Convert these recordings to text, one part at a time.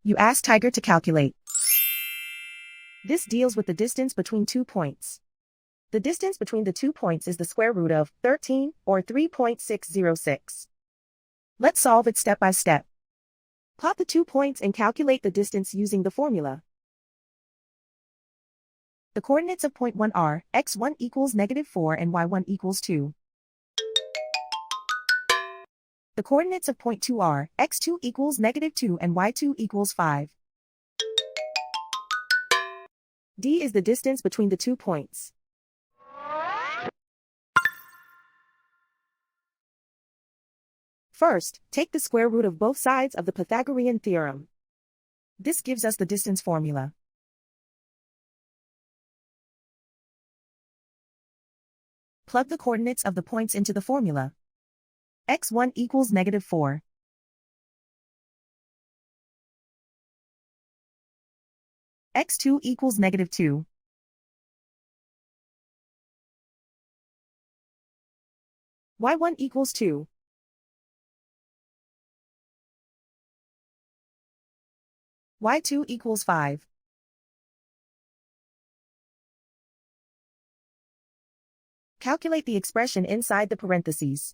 You ask Tiger to calculate. This deals with the distance between 2 points. The distance between the 2 points is the square root of 13, or 3.606. Let's solve it step by step. Plot the 2 points and calculate the distance using the formula. The coordinates of point 1 are x1 equals -4 and y1 equals 2. The coordinates of point 2 are x2 equals -2 and y2 equals 5. D is the distance between the 2 points. First, take the square root of both sides of the Pythagorean theorem. This gives us the distance formula. Plug the coordinates of the points into the formula. x1 equals -4. x2 equals -2. y1 equals 2. y2 equals 5. Calculate the expression inside the parentheses.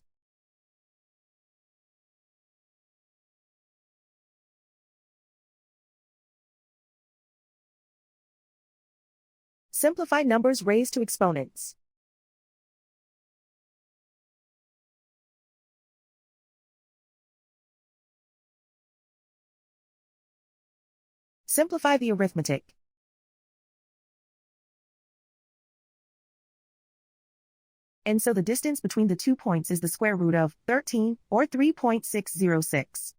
Simplify numbers raised to exponents. Simplify the arithmetic. And so the distance between the 2 points is the square root of 13, or 3.606.